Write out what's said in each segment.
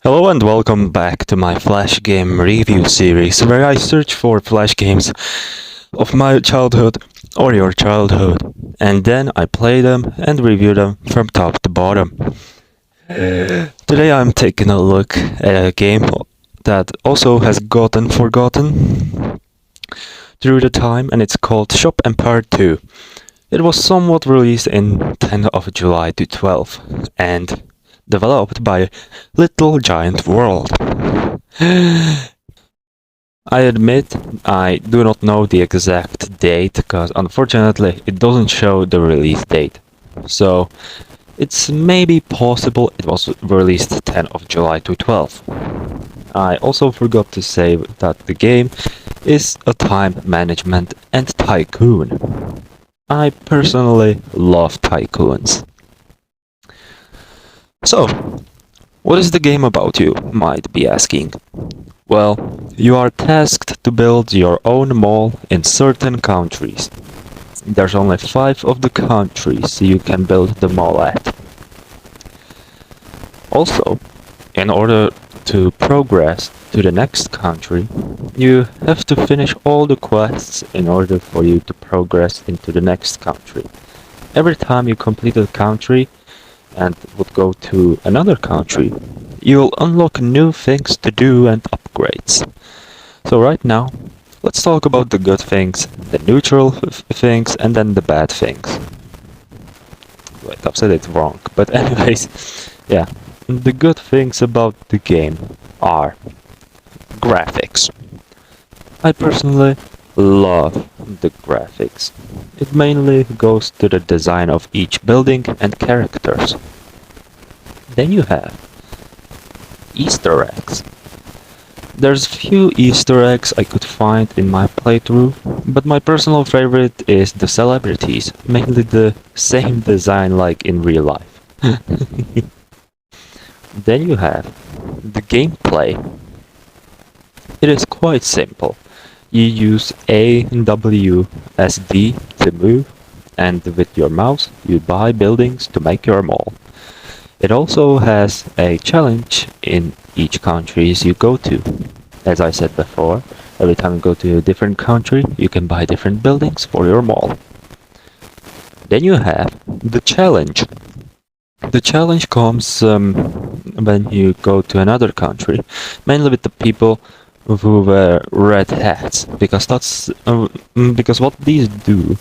Hello and welcome back to my Flash game review series where I search for Flash games of my childhood or your childhood and then I play them and review them from top to bottom. Today I'm taking a look at a game that also has gotten forgotten through the time, and it's called Shop Empire 2. It was somewhat released in 10th of July 2012 and developed by LittleGiantWorld. I admit I do not know the exact date because unfortunately it doesn't show the release date. So it's maybe possible it was released 10th of July 2012. I also forgot to say that the game is a time management and tycoon. I personally love tycoons. So, what is the game about, you might be asking? Well, you are tasked to build your own mall in certain countries. There's only 5 of the countries you can build the mall at. Also, in order to progress to the next country, you have to finish all the quests in order for you to progress into the next country. Every time you complete a country and would go to another country, you'll unlock new things to do and upgrades. So right now, let's talk about the good things, the neutral things, and then the bad things. Wait, I've said it wrong, but anyways, yeah. The good things about the game are graphics. I personally love the graphics. It mainly goes to the design of each building and characters. Then you have Easter eggs. There's few Easter eggs I could find in my playthrough, but my personal favorite is the celebrities, mainly the same design like in real life. Then you have the gameplay. It is quite simple. You use A and W as D to move, and with your mouse you buy buildings to make your mall. It also has a challenge in each country you go to. As I said before, every time you go to a different country, you can buy different buildings for your mall. Then you have the challenge. The challenge comes when you go to another country, mainly with the people who wear red hats, because because what these do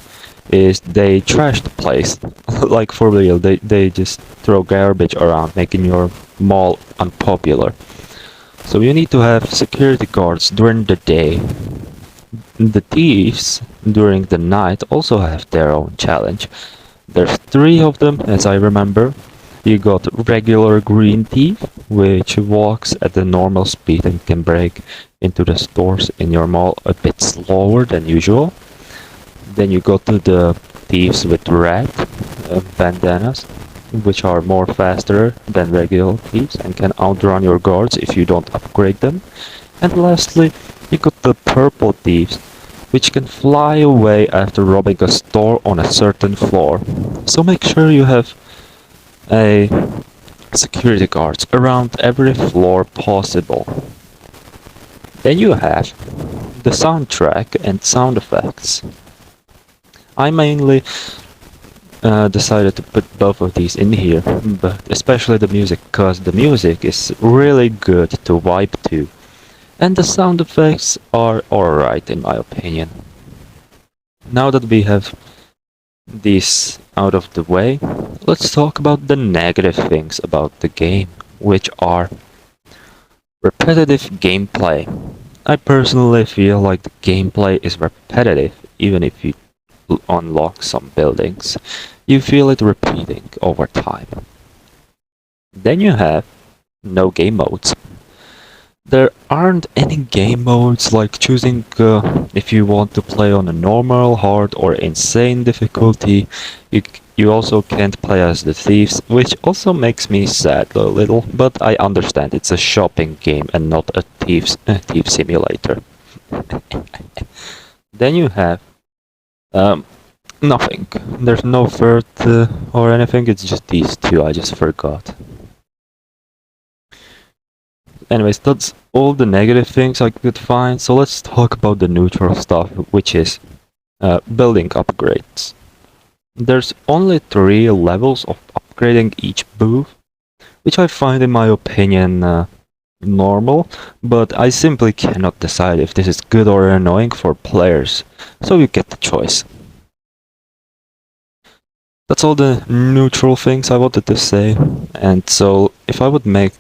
is they trash the place, like for real. They just throw garbage around, making your mall unpopular. So you need to have security guards during the day. The thieves during the night also have their own challenge. There's 3 of them, as I remember. You got regular green thief, which walks at the normal speed and can break into the stores in your mall a bit slower than usual. Then you got to the thieves with red bandanas, which are more faster than regular thieves and can outrun your guards if you don't upgrade them. And lastly, you got the purple thieves, which can fly away after robbing a store on a certain floor. So make sure you have a security guards around every floor possible. Then you have the soundtrack and sound effects. I mainly decided to put both of these in here, but especially the music, because the music is really good to vibe to, and the sound effects are alright in my opinion. Now that we have these out of the way, let's talk about the negative things about the game, which are repetitive gameplay. I personally feel like the gameplay is repetitive, even if you unlock some buildings. You feel it repeating over time. Then you have no game modes. There aren't any game modes like choosing if you want to play on a normal, hard or insane difficulty. You also can't play as the thieves, which also makes me sad a little, but I understand it's a shopping game and not a thief simulator. Then you have nothing. There's no third or anything, it's just these 2 I just forgot. Anyways, that's all the negative things I could find, so let's talk about the neutral stuff, which is building upgrades. There's only 3 levels of upgrading each booth, which I find, in my opinion, normal, but I simply cannot decide if this is good or annoying for players, so you get the choice. That's all the neutral things I wanted to say, and so if I would make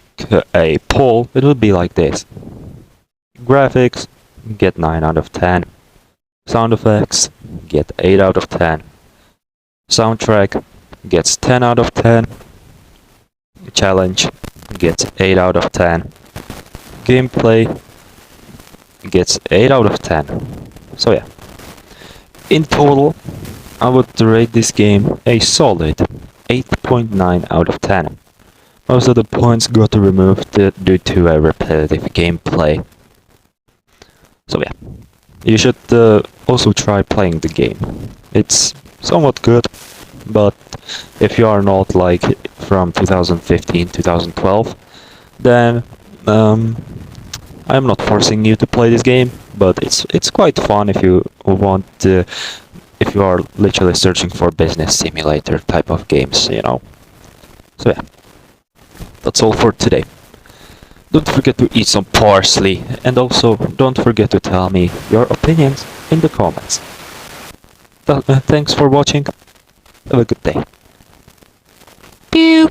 a poll, it would be like this. Graphics, get 9 out of 10. Sound effects, get 8 out of 10. Soundtrack, gets 10 out of 10. Challenge, gets 8 out of 10. Gameplay, gets 8 out of 10. So yeah. In total, I would rate this game a solid 8.9 out of 10. Most of the points got removed due to a repetitive gameplay. So yeah, you should also try playing the game. It's somewhat good, but if you are not like from 2015, 2012, then I'm not forcing you to play this game, but it's quite fun if you want to, if you are literally searching for business simulator type of games, you know. So yeah, that's all for today. Don't forget to eat some parsley, and also don't forget to tell me your opinions in the comments. Thanks for watching. Have a good day. Pew!